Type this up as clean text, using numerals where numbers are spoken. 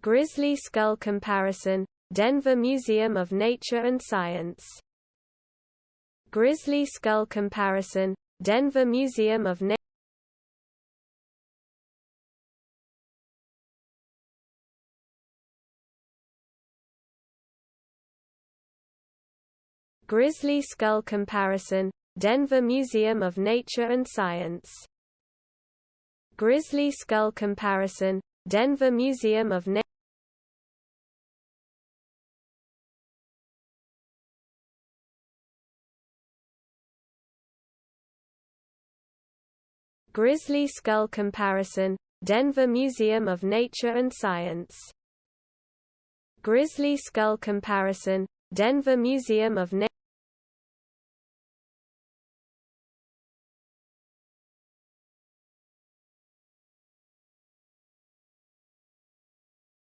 Grizzly skull comparison, Denver Museum of Nature and Science. Grizzly skull comparison, Denver Museum of Nature. Grizzly skull comparison, Denver Museum of Nature and Science. Grizzly skull comparison, Denver Museum of Nature. Grizzly skull comparison, Denver Museum of Nature and Science. Grizzly skull comparison, Denver Museum of Nature.